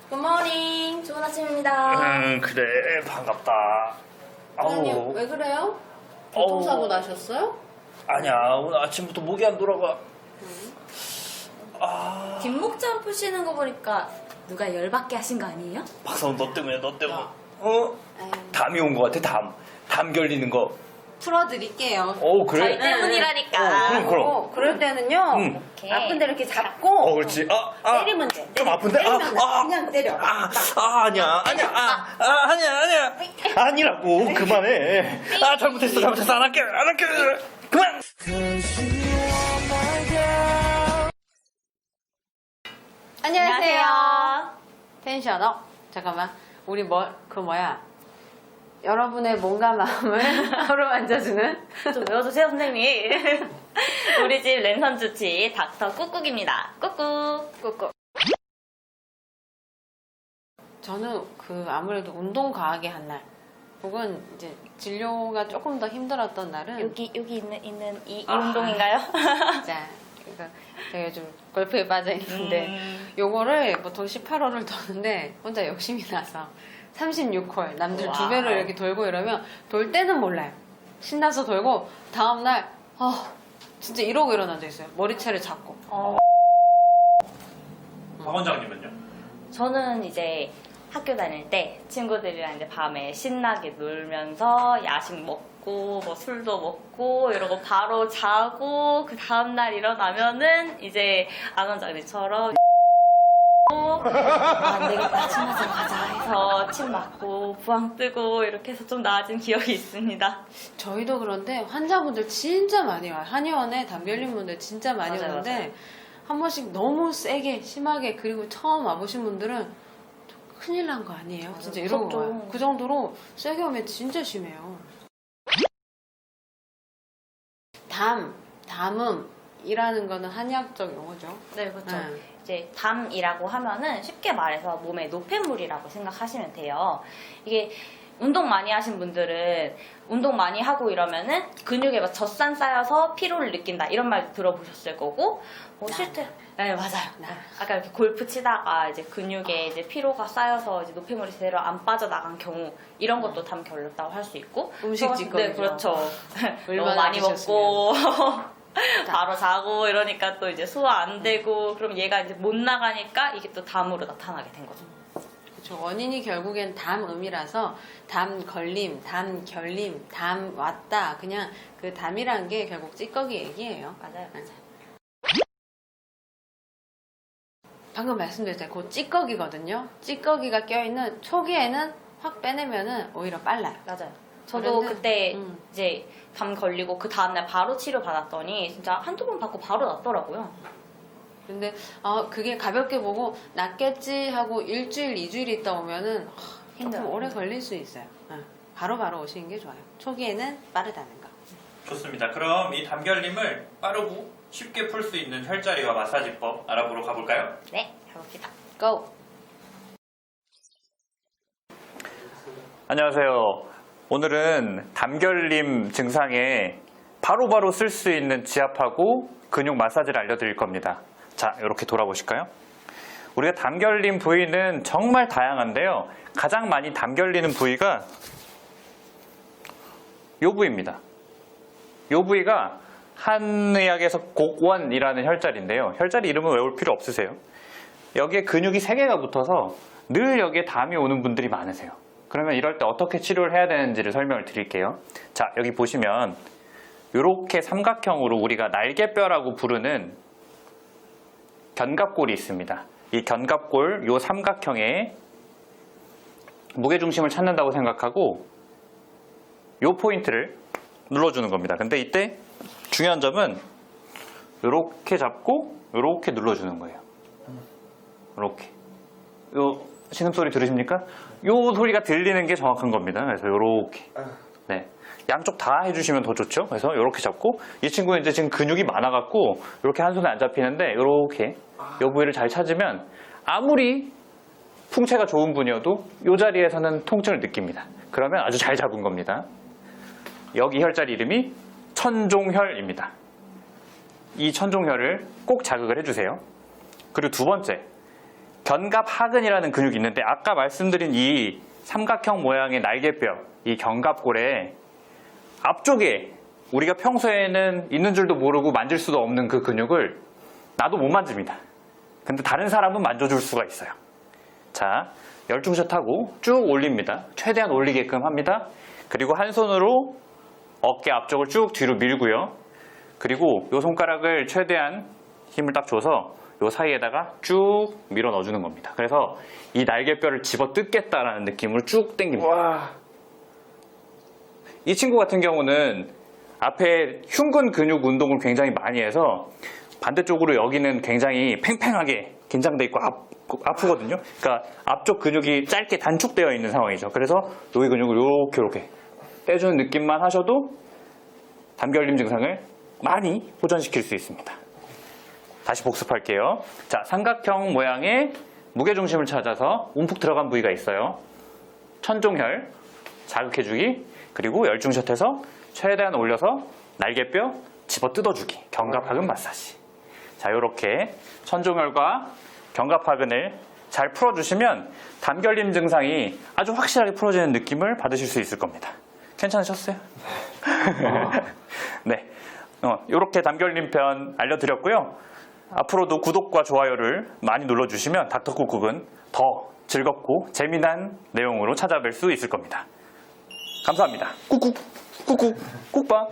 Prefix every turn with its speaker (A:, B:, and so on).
A: 굿모닝. 좋은 아침입니다.
B: 그래 반갑다.
A: 사장님 왜 그래요? 교통사고 나셨어요?
B: 아니야 오늘 아침부터 목이 안 돌아가.
A: 뒷목장 푸시는 거 보니까 누가 열받게 하신 거 아니에요?
B: 박사원 너 때문에 너 때문에.
A: 아유.
B: 담이 온 거 같아 담 결리는 거.
C: 풀어드릴게요.
B: 그래?
A: 저희 때문이라니까.
B: 그럼.
C: 그럴 때는요.
A: 이렇게.
C: 아픈 데를 이렇게 잡고
B: 그렇지.
C: 때리면 돼.
B: 좀 아픈데?
C: 그냥 때려.
B: 아니야. 아니라고. 그만해. 잘못했어. 안 할게. 그만.
C: 안녕하세요. 텐션업. 잠깐만. 우리 여러분의 몸과 마음을 서로 만져주는
A: 좀 외워주세요, 선생님. 우리 집 랜선 주치 닥터 꾹꾹입니다. 꾹꾹.
C: 저는 아무래도 운동 과하게 한 날, 혹은 이제 진료가 조금 더 힘들었던 날은
A: 여기 있는 이 운동인가요?
C: 자, 제가 요즘 골프에 빠져 있는데 요거를 보통 18홀을 도는데 혼자 욕심이 나서 36홀 남들
A: 와우.
C: 2배를 이렇게 돌고 이러면 돌 때는 몰라요. 신나서 돌고 다음날 진짜 이러고 일어나져 있어요. 머리채를 잡고.
B: 박 원장님은요?
A: 저는 이제 학교 다닐 때 친구들이랑 이제 밤에 신나게 놀면서 야식 먹고 뭐 술도 먹고 이러고 바로 자고 그 다음날 일어나면은 이제 안 원장님처럼 안 되겠다 침 맞으러 가자 해서 침 맞고 부항 뜨고 이렇게 해서 좀 나아진 기억이 있습니다.
C: 저희도 그런데 환자분들 진짜 많이 와요. 한의원에 담 결린 분들 진짜 많이
A: 맞아요,
C: 오는데
A: 맞아요.
C: 한 번씩 너무 세게 심하게, 그리고 처음 와보신 분들은 큰일 난 거 아니에요?
A: 맞아,
C: 진짜 이러고
A: 무섭죠.
C: 와요. 그 정도로 세게 오면 진짜 심해요. 담음이라는 거는 한의학적 용어죠.
A: 네, 그렇죠.
C: 네.
A: 이제 담이라고 하면은 쉽게 말해서 몸의 노폐물이라고 생각하시면 돼요. 이게 운동 많이 하신 분들은 운동 많이 하고 이러면은 근육에 막 젖산 쌓여서 피로를 느낀다 이런 말 들어보셨을 거고 실제 네 맞아요. 아까 이렇게 골프 치다가 이제 근육에 이제 피로가 쌓여서 이제 노폐물이 제대로 안 빠져나간 경우 이런 것도 담 결렸다고 할 수 있고
C: 음식 찌꺼기죠.
A: 네 그렇죠. 너무
C: 얼마나
A: 많이
C: 드셨으면.
A: 먹고 바로 자고 이러니까 또 이제 소화 안 되고 그럼 얘가 이제 못 나가니까 이게 또 담으로 나타나게 된 거죠.
C: 그렇죠. 원인이 결국엔 담음이라서 담 걸림, 담 결림, 담 왔다. 그냥 그 담이란 게 결국 찌꺼기 얘기예요.
A: 맞아요.
C: 방금 말씀드렸잖아요. 그 찌꺼기거든요. 찌꺼기가 껴있는 초기에는 확 빼내면은 오히려 빨라요.
A: 맞아요. 저도
C: 그런데,
A: 그때 이제 담 걸리고 그 다음날 바로 치료 받았더니 진짜 한두 번 받고 바로 낫더라고요.
C: 근데 그게 가볍게 보고 낫겠지 하고 일주일, 2주일 있다 오면은
A: 힘들어요.
C: 조금 오래 걸릴 수 있어요. 바로바로 오시는 게 좋아요. 초기에는 빠르다는 거.
D: 좋습니다. 그럼 이 담결림을 빠르고 쉽게 풀 수 있는 혈자리와 마사지법 알아보러 가볼까요?
A: 네, 가봅시다.
C: 고!
B: 안녕하세요. 오늘은 담결림 증상에 바로바로 쓸 수 있는 지압하고 근육 마사지를 알려드릴 겁니다. 자, 이렇게 돌아보실까요? 우리가 담결림 부위는 정말 다양한데요. 가장 많이 담결리는 부위가 이 부위입니다. 이 부위가 한의학에서 곡원이라는 혈자리인데요. 혈자리 이름은 외울 필요 없으세요. 여기에 근육이 3개가 붙어서 늘 여기에 담이 오는 분들이 많으세요. 그러면 이럴 때 어떻게 치료를 해야 되는지를 설명을 드릴게요. 자, 여기 보시면 이렇게 삼각형으로 우리가 날개뼈라고 부르는 견갑골이 있습니다. 이 견갑골, 이 삼각형에 무게중심을 찾는다고 생각하고 이 포인트를 눌러주는 겁니다. 근데 이때 중요한 점은 이렇게 잡고 이렇게 눌러주는 거예요. 이렇게. 요 신음소리 들으십니까? 요 소리가 들리는 게 정확한 겁니다. 그래서 이렇게. 네. 양쪽 다 해주시면 더 좋죠. 그래서 이렇게 잡고 이 친구는 이제 지금 근육이 많아갖고 이렇게 한 손에 안 잡히는데 이렇게 요 부위를 잘 찾으면 아무리 풍채가 좋은 분이어도 이 자리에서는 통증을 느낍니다. 그러면 아주 잘 잡은 겁니다. 여기 혈자리 이름이 천종혈입니다. 이 천종혈을 꼭 자극을 해주세요. 그리고 두 번째, 견갑하근이라는 근육이 있는데 아까 말씀드린 이 삼각형 모양의 날개뼈, 이 견갑골에 앞쪽에 우리가 평소에는 있는 줄도 모르고 만질 수도 없는 그 근육을 나도 못 만집니다. 근데 다른 사람은 만져줄 수가 있어요. 자, 열중샷 하고 쭉 올립니다. 최대한 올리게끔 합니다. 그리고 한 손으로 어깨 앞쪽을 쭉 뒤로 밀고요. 그리고 이 손가락을 최대한 힘을 딱 줘서 이 사이에다가 쭉 밀어 넣어주는 겁니다. 그래서 이 날개뼈를 집어 뜯겠다라는 느낌으로 쭉 당깁니다. 이 친구 같은 경우는 앞에 흉근 근육 운동을 굉장히 많이 해서 반대쪽으로 여기는 굉장히 팽팽하게 긴장돼 있고 아프거든요. 그러니까 앞쪽 근육이 짧게 단축되어 있는 상황이죠. 그래서 여기 근육을 이렇게 떼주는 느낌만 하셔도 담결림 증상을 많이 호전시킬 수 있습니다. 다시 복습할게요. 자, 삼각형 모양의 무게중심을 찾아서 움푹 들어간 부위가 있어요. 천종혈, 자극해주기, 그리고 열중샷해서 최대한 올려서 날개뼈 집어 뜯어주기, 견갑하근 마사지. 자, 이렇게 천종혈과 견갑하근을 잘 풀어주시면 담결림 증상이 아주 확실하게 풀어지는 느낌을 받으실 수 있을 겁니다. 괜찮으셨어요? 네, 이렇게 담결림 편 알려드렸고요. 앞으로도 구독과 좋아요를 많이 눌러주시면 닥터쿡쿡은 더 즐겁고 재미난 내용으로 찾아뵐 수 있을 겁니다. 감사합니다. 꾹꾹 꾹꾹 꾹빠.